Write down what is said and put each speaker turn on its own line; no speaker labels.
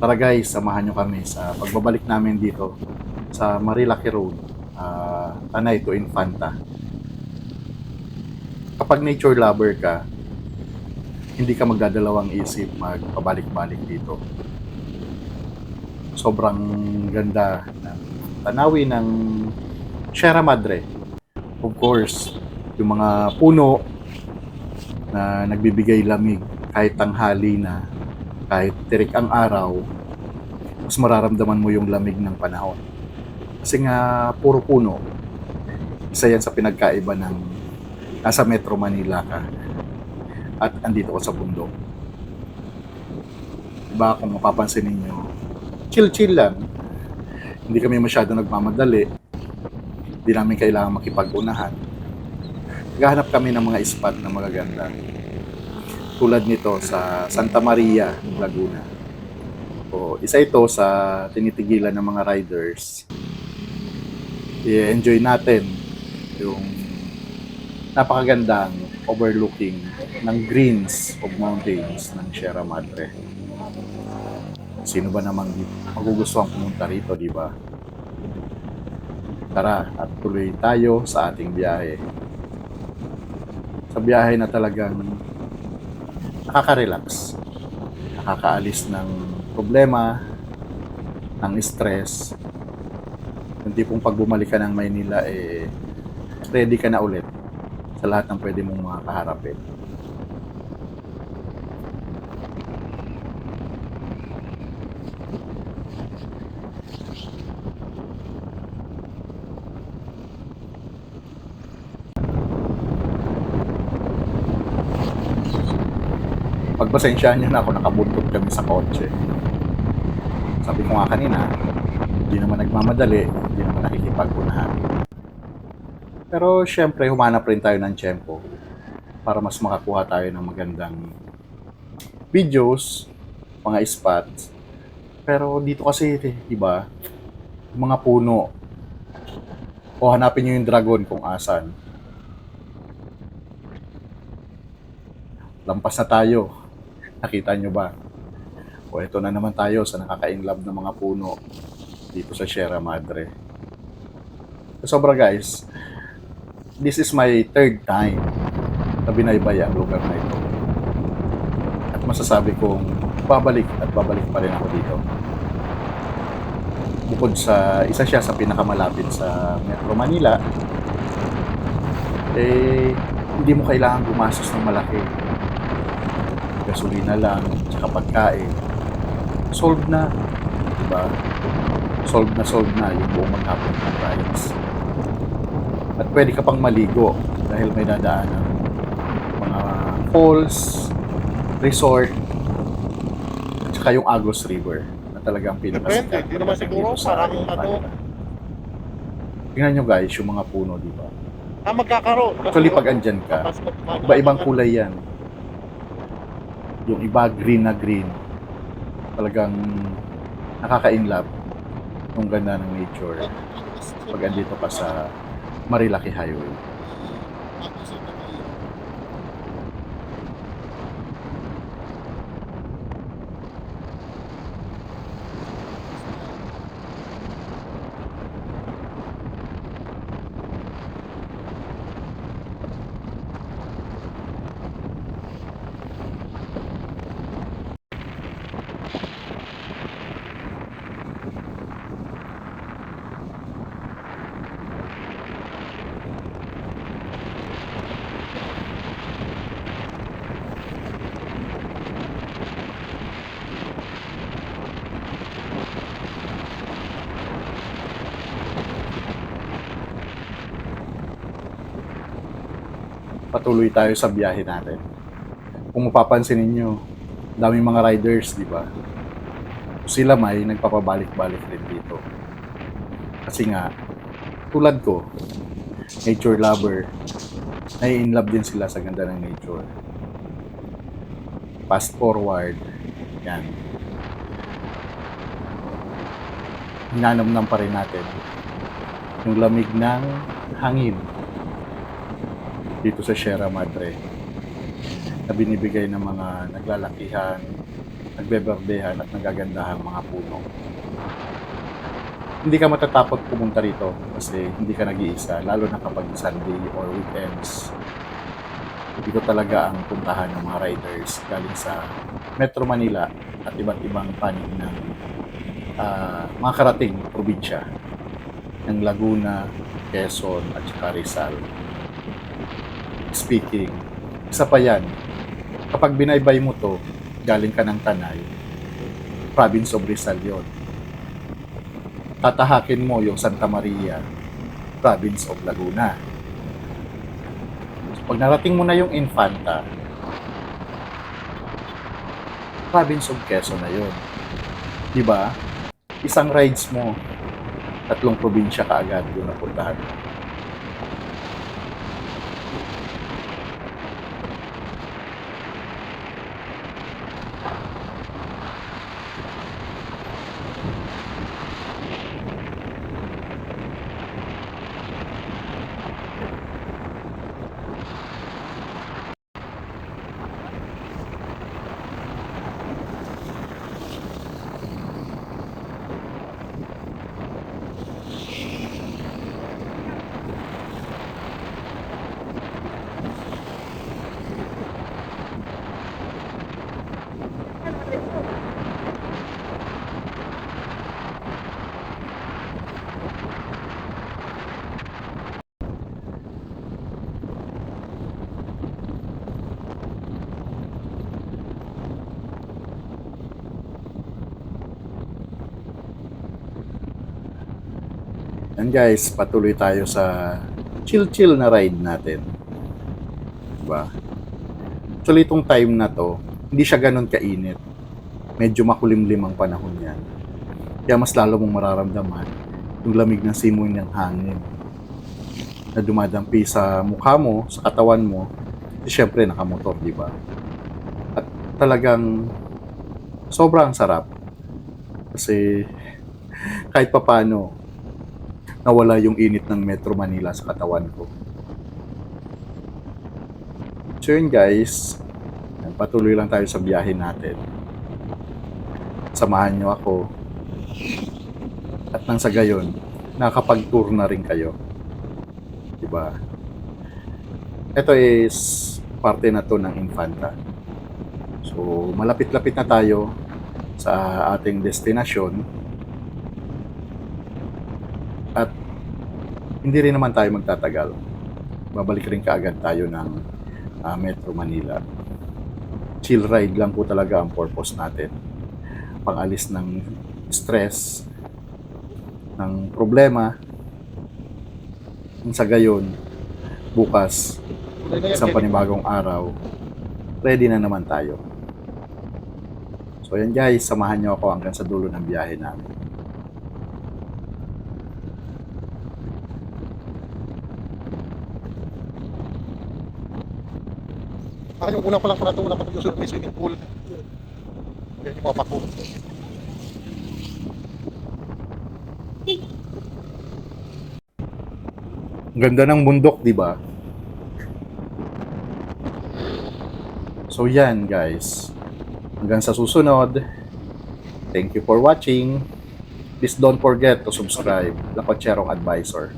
Tara guys, samahan nyo kami sa pagbabalik namin dito sa Marilaki Road, Tanay to Infanta. Kapag nature lover ka, hindi ka magdadalawang isip magpabalik-balik dito. Sobrang ganda ng tanawin ng Sierra Madre. Of course, yung mga puno na nagbibigay lamig kahit tanghali na, kahit tirik ang araw, mas mararamdaman mo yung lamig ng panahon. Kasi nga, puro puno. Isa yan sa pinagkaiba ng nasa Metro Manila ka at andito ko sa bundok. Diba, kung mapapansin ninyo, chill-chill lang. Hindi kami masyado nagmamadali. Hindi namin kailangan makipag-unahan. Naghahanap kami ng mga spot na magaganda. Tulad nito sa Santa Maria, Laguna. O, isa ito sa tinitigilan ng mga riders. I-enjoy natin yung napakagandang overlooking ng greens of mountains ng Sierra Madre. Sino ba namang magugustuhan pumunta rito, di ba? Tara at tuloy tayo sa ating biyahe. Sa biyahe na talagang nakaka-relax, nakakaalis ng problema, ng stress. Yung tipong pag bumalik ka ng Maynila, ready ka na ulit sa lahat ng pwede mong mga kaharapin. Pagpasensyahan nyo na ako, nakabuntot kami sa kotse. Sabi ko nga kanina, hindi naman nagmamadali, hindi naman nakikipag-unahan. Pero syempre, humanap rin tayo ng tiyempo para mas makakuha tayo ng magandang videos, mga spots. Pero dito kasi, diba, mga puno. O hanapin nyo yung dragon kung asan. Lampas na tayo. Nakita nyo ba? O ito na naman tayo sa nakaka-inlove ng mga puno dito sa Sierra Madre. Sobra guys, this is my third time na binaybay ang lugar na ito. At masasabi kong babalik at babalik pa rin ako dito. Bukod sa isa siya sa pinakamalapit sa Metro Manila, hindi mo kailangan gumastos ng malaki. Gasolina lang, tsaka pagkain. Solved na, diba? Solved na yung buong maghapon ng rides. At pwede ka pang maligo dahil may dadaan ng mga falls, resort, at saka yung Agos River na talagang pinakasikat.
Hindi naman siguro, parang ano.
Tingnan nyo guys, yung mga puno, diba?
Magkakaroon.
Actually, pag andyan ka, iba-ibang kulay yan. Yung iba green na green. Talagang nakaka-inlove yung ganda ng nature pag andito ka sa Marilaki Highway. Patuloy tayo sa biyahe natin. Kung mapapansin ninyo, daming mga riders, di ba? Sila may nagpapabalik-balik rin dito. Kasi nga, tulad ko, nature lover, nai-inlove din sila sa ganda ng nature. Fast forward, yan. Hinanamnam pa rin natin yung lamig ng hangin dito sa Sierra Madre na binibigay ng mga naglalakihan, nagbeberdehan at nagagandahang mga puno. Hindi ka matatakot pumunta rito kasi hindi ka nag-iisa, lalo na kapag Sunday or weekends. Dito talaga ang puntahan ng mga riders galing sa Metro Manila at iba't ibang panig ng mga karating probinsya ng Laguna, Quezon at saka Rizal. Speaking, isa pa yan, kapag binaybay mo to, galing ka ng Tanay, province of Rizal yun. Tatahakin mo yung Santa Maria, province of Laguna. So, pag narating mo na yung Infanta, province of Quezon na yun. Diba? Isang rides mo, 3 probinsya kaagad yung napuntahan mo. And guys, patuloy tayo sa chill-chill na ride natin. Diba? Actually, itong time na to, hindi siya ganun kainit. Medyo makulimlim ang panahon yan. Kaya mas lalo mong mararamdaman yung lamig ng simoy ng hangin na dumadampi sa mukha mo, sa katawan mo. Siyempre, nakamotor, di ba? At talagang sobrang sarap. Kasi kahit papano, nawala yung init ng Metro Manila sa katawan ko. So yun guys, patuloy lang tayo sa biyahe natin. Samahan nyo ako. At nang sa gayon, nakakapag-tour na rin kayo. Diba? Ito is parte na to ng Infanta. So malapit-lapit na tayo sa ating destinasyon. At hindi rin naman tayo magtatagal. Babalik rin kaagad tayo ng Metro Manila. Chill ride lang po talaga ang purpose natin. Pang-alis ng stress, ng problema. Sa gayon, bukas, isang panibagong araw, ready na naman tayo. So yan guys, samahan nyo ako hanggang sa dulo ng biyahe namin.
Yung una pa lang pala ito, wala pa ito yung may swimming pool. Yan yung mga pako.
Ang ganda ng bundok, di ba? So yan guys. Hanggang sa susunod. Thank you for watching. Please don't forget to subscribe. Lakotserong Advisor.